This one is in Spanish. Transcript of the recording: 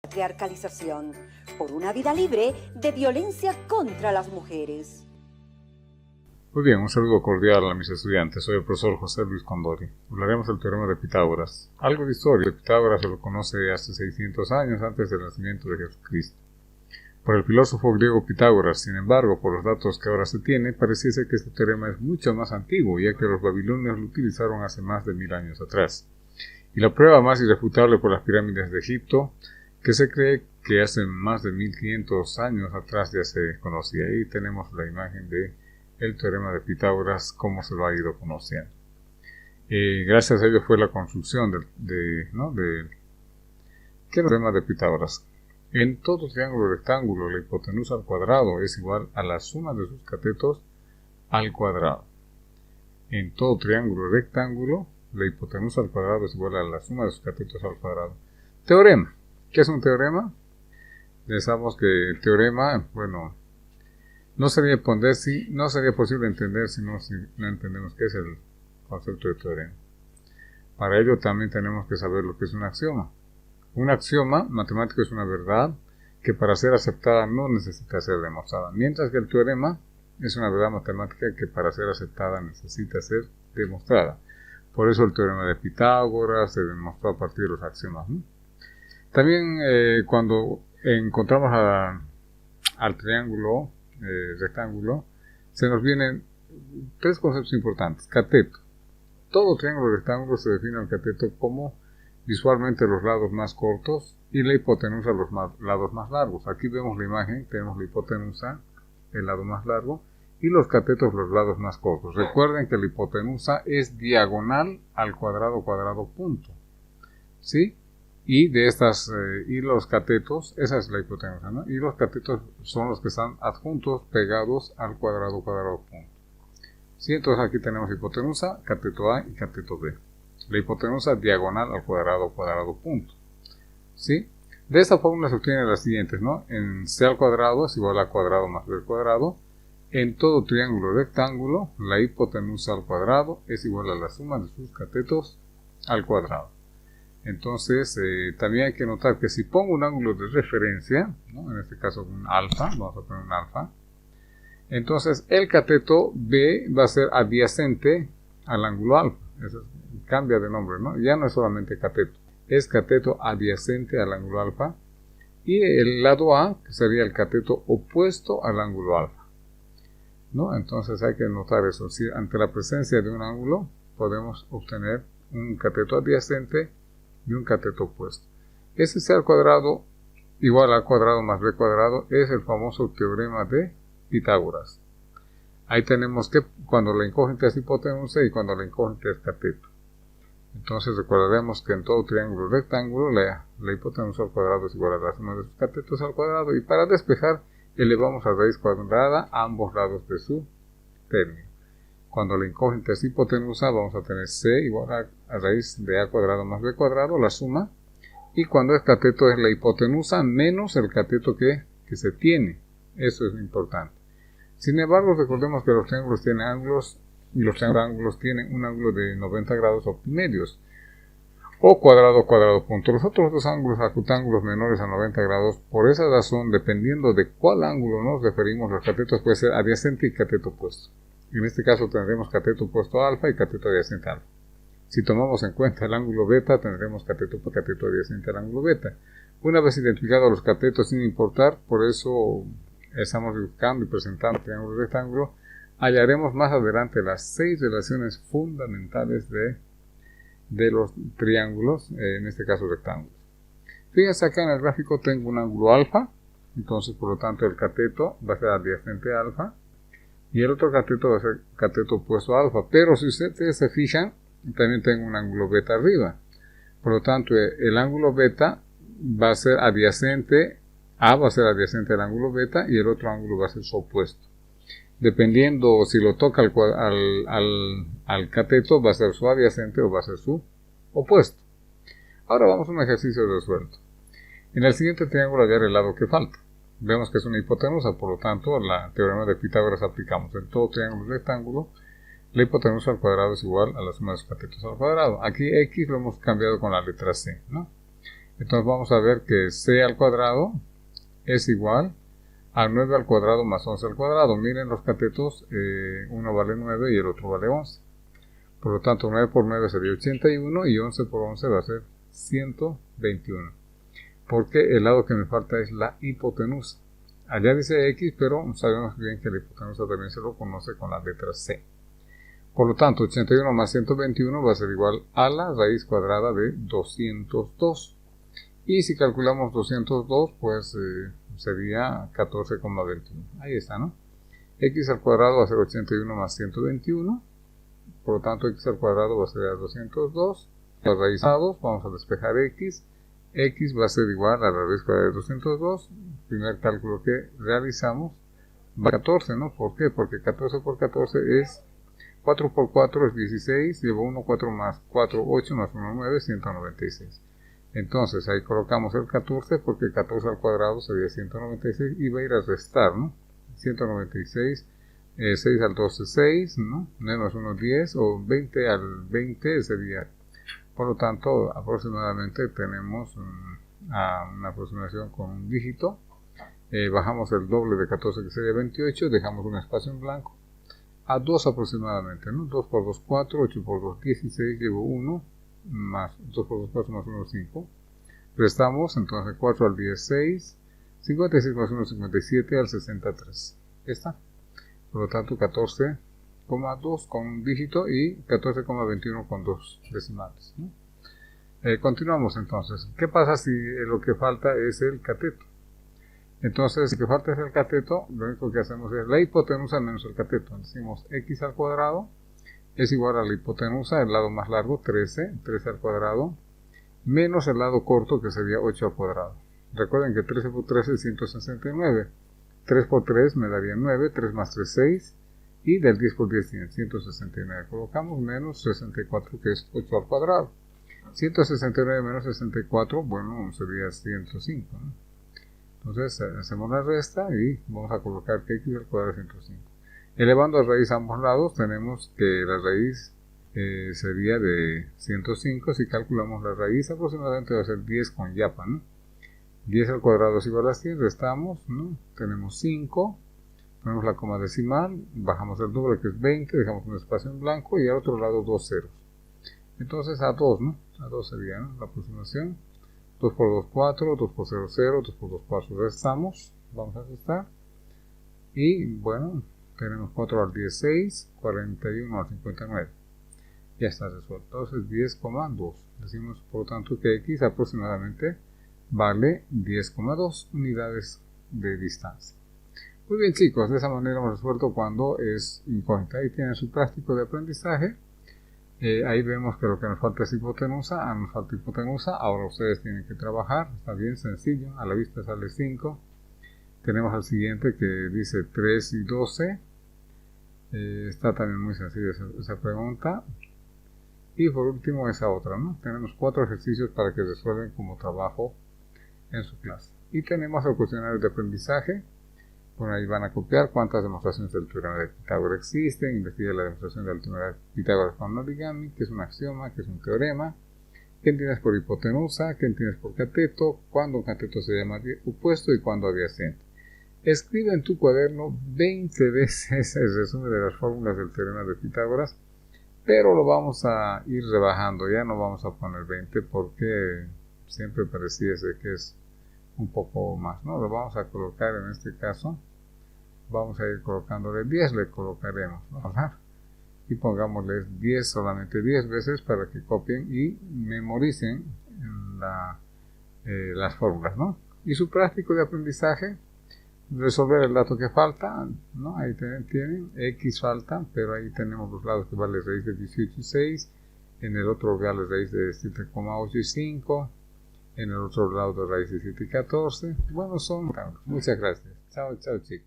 patriarcalización, por una vida libre de violencia contra las mujeres. Muy bien, un saludo cordial a mis estudiantes. Soy el profesor José Luis Condori. Hablaremos del teorema de Pitágoras. Algo de historia. De Pitágoras se lo conoce hace 600 años antes del nacimiento de Jesucristo. Por el filósofo griego Pitágoras, sin embargo, por los datos que ahora se tiene, pareciese que este teorema es mucho más antiguo, ya que los babilonios lo utilizaron hace más de 1000 años atrás. Y la prueba más irrefutable por las pirámides de Egipto, que se cree que hace más de 1500 años atrás ya se conocía. Ahí tenemos la imagen de el teorema de Pitágoras, cómo se lo ha ido conociendo. Gracias a ello fue la construcción ¿qué es el teorema de Pitágoras? En todo triángulo rectángulo, la hipotenusa al cuadrado es igual a la suma de sus catetos al cuadrado. En todo triángulo rectángulo, la hipotenusa al cuadrado es igual a la suma de sus catetos al cuadrado. Teorema. ¿Qué es un teorema? Pensamos que el teorema, no sería posible entender si no entendemos qué es el concepto de teorema. Para ello también tenemos que saber lo que es un axioma. Un axioma matemático es una verdad que para ser aceptada no necesita ser demostrada, mientras que el teorema es una verdad matemática que para ser aceptada necesita ser demostrada. Por eso el teorema de Pitágoras se demostró a partir de los axiomas, ¿no? También cuando encontramos al triángulo rectángulo, se nos vienen tres conceptos importantes. Cateto. Todo triángulo rectángulo se define al cateto como visualmente los lados más cortos y la hipotenusa los lados más largos. Aquí vemos la imagen, tenemos la hipotenusa, el lado más largo, y los catetos los lados más cortos. Recuerden que la hipotenusa es diagonal al cuadrado punto. ¿Sí? Y los catetos, esa es la hipotenusa, ¿no? Y los catetos son los que están adjuntos, pegados al cuadrado punto. ¿Sí? Entonces aquí tenemos hipotenusa, cateto A y cateto B. La hipotenusa diagonal al cuadrado punto. ¿Sí? De esta fórmula se obtienen las siguientes, ¿no? En C al cuadrado es igual a cuadrado más B al cuadrado. En todo triángulo rectángulo, la hipotenusa al cuadrado es igual a la suma de sus catetos al cuadrado. Entonces, también hay que notar que si pongo un ángulo de referencia, ¿no? En este caso un alfa, vamos a poner un alfa, entonces el cateto B va a ser adyacente al ángulo alfa. Eso cambia de nombre, ¿no? Ya no es solamente cateto, es cateto adyacente al ángulo alfa, y el lado A, que sería el cateto opuesto al ángulo alfa, ¿no? Entonces hay que notar eso. Si ante la presencia de un ángulo podemos obtener un cateto adyacente y un cateto opuesto. Ese C al cuadrado igual a cuadrado más B cuadrado es el famoso teorema de Pitágoras. Ahí tenemos que cuando la incógnita es hipotenusa y cuando la incógnita es cateto. Entonces recordaremos que en todo triángulo rectángulo la hipotenusa al cuadrado es igual a la suma de sus catetos al cuadrado, y para despejar elevamos a raíz cuadrada a ambos lados de su término. Cuando la incógnita es hipotenusa vamos a tener C igual a raíz de A cuadrado más B cuadrado, la suma, y cuando es cateto es la hipotenusa menos el cateto que se tiene. Eso es importante. Sin embargo, recordemos que los triángulos tienen ángulos y los triángulos tienen un ángulo de 90 grados optimedios o cuadrado punto. Los otros dos ángulos acutángulos menores a 90 grados. Por esa razón, dependiendo de cuál ángulo nos referimos, los catetos pueden ser adyacente y cateto opuesto. En este caso tendremos cateto opuesto a alfa y cateto adyacente a alfa. Si tomamos en cuenta el ángulo beta, tendremos cateto adyacente al ángulo beta. Una vez identificados los catetos, sin importar, por eso estamos buscando y presentando triángulo rectángulo, hallaremos más adelante las 6 relaciones fundamentales de los triángulos, en este caso rectángulos. Fíjense acá en el gráfico tengo un ángulo alfa, entonces por lo tanto el cateto va a ser adyacente a alfa, y el otro cateto va a ser cateto opuesto a alfa, pero si ustedes se fijan, también tengo un ángulo beta arriba. Por lo tanto, el ángulo beta va a ser adyacente, A va a ser adyacente al ángulo beta y el otro ángulo va a ser su opuesto. Dependiendo si lo toca al cateto, va a ser su adyacente o va a ser su opuesto. Ahora vamos a un ejercicio resuelto. En el siguiente triángulo hallar el lado que falta. Vemos que es una hipotenusa, por lo tanto, la teorema de Pitágoras aplicamos. En todo triángulo rectángulo, la hipotenusa al cuadrado es igual a la suma de sus catetos al cuadrado. Aquí X lo hemos cambiado con la letra C, ¿no? Entonces vamos a ver que c al cuadrado es igual a 9 al cuadrado más 11 al cuadrado. Miren los catetos, uno vale 9 y el otro vale 11. Por lo tanto, 9 por 9 sería 81 y 11 por 11 va a ser 121. Porque el lado que me falta es la hipotenusa. Allá dice X, pero sabemos bien que la hipotenusa también se lo conoce con la letra C. Por lo tanto, 81 más 121 va a ser igual a la raíz cuadrada de 202. Y si calculamos 202, pues sería 14,21. Ahí está, ¿no? X al cuadrado va a ser 81 más 121. Por lo tanto, x al cuadrado va a ser 202. Las raíces vamos a despejar x. X va a ser igual a la raíz cuadrada de 202. Primer cálculo que realizamos va a 14, ¿no? ¿Por qué? Porque 14 por 14 es 4 por 4 es 16. Llevo 1, 4 más 4, 8 más 1, 9, 196. Entonces ahí colocamos el 14 porque 14 al cuadrado sería 196 y va a ir a restar, ¿no? 196, 6 al 12, 6, ¿no? Menos 1, 10 o 20 al 20 sería. Por lo tanto, aproximadamente tenemos una aproximación con un dígito. Bajamos el doble de 14 que sería 28, dejamos un espacio en blanco. A 2 aproximadamente, ¿no? 2 por 2, 4, 8 por 2, 16, llevo 1. Más 2 por 2, 4 más 1, 5. Restamos, entonces 4 al 10, 6. 56 más 1, 57 al 63. Está. Por lo tanto, 14,2 con un dígito y 14,21 con dos decimales, ¿no? Continuamos entonces. ¿Qué pasa si lo que falta es el cateto? Entonces, si lo que falta es el cateto, lo único que hacemos es la hipotenusa menos el cateto. Decimos x al cuadrado es igual a la hipotenusa, el lado más largo, 13 al cuadrado, menos el lado corto, que sería 8 al cuadrado. Recuerden que 13 por 13 es 169. 3 por 3 me daría 9, 3 más 3, 6, y del 10 por 10 tiene 169. Colocamos menos 64, que es 8 al cuadrado. 169 menos 64, bueno, sería 105, ¿no? Entonces, hacemos la resta y vamos a colocar que x al cuadrado es 105. Elevando a raíz a ambos lados, tenemos que la raíz sería de 105. Si calculamos la raíz, aproximadamente va a ser 10 con yapa, ¿no? 10 al cuadrado es igual a 100, restamos, ¿no? Tenemos 5, ponemos la coma decimal, bajamos el doble que es 20, dejamos un espacio en blanco y al otro lado 2 ceros. Entonces a 2, ¿no? A 2 sería, ¿no?, la aproximación. 2 por 2, 4, 2 por 0, 0, 2 por 2, 4, restamos, vamos a restar. Y bueno, tenemos 4 al 10, 6, 41 al 59. Ya está resuelto. Entonces 10,2. Decimos por lo tanto que x aproximadamente vale 10,2 unidades de distancia. Muy bien, chicos, de esa manera hemos resuelto cuando es incógnita. Ahí tienen su práctico de aprendizaje. Ahí vemos que lo que nos falta es hipotenusa. Nos falta hipotenusa. Ahora ustedes tienen que trabajar. Está bien sencillo. A la vista sale 5. Tenemos al siguiente que dice 3 y 12. Está también muy sencilla esa pregunta. Y por último esa otra, ¿no? Tenemos 4 ejercicios para que resuelven como trabajo en su clase. Y tenemos el cuestionario de aprendizaje. Por ahí van a copiar cuántas demostraciones del teorema de Pitágoras existen, investigar la demostración del teorema de Pitágoras con un origami, que es un axioma, que es un teorema, qué entiendes por hipotenusa, qué entiendes por cateto, cuándo un cateto se llama opuesto y cuándo adyacente. Escribe en tu cuaderno 20 veces el resumen de las fórmulas del teorema de Pitágoras, pero lo vamos a ir rebajando, ya no vamos a poner 20 porque siempre pareciese que es un poco más, ¿no? Lo vamos a colocar en este caso, vamos a ir colocándole 10, le colocaremos, ¿no? Y pongámosles 10, solamente 10 veces para que copien y memoricen las fórmulas, ¿no? Y su práctico de aprendizaje, resolver el dato que falta, ¿no? Ahí tienen, x falta, pero ahí tenemos los lados que vale raíz de 18 y 6, en el otro vale raíz de 7,8 y 5, en el otro lado de raíz de 7 y 14. Bueno, son. Muchas gracias. Chao, chao, chicos.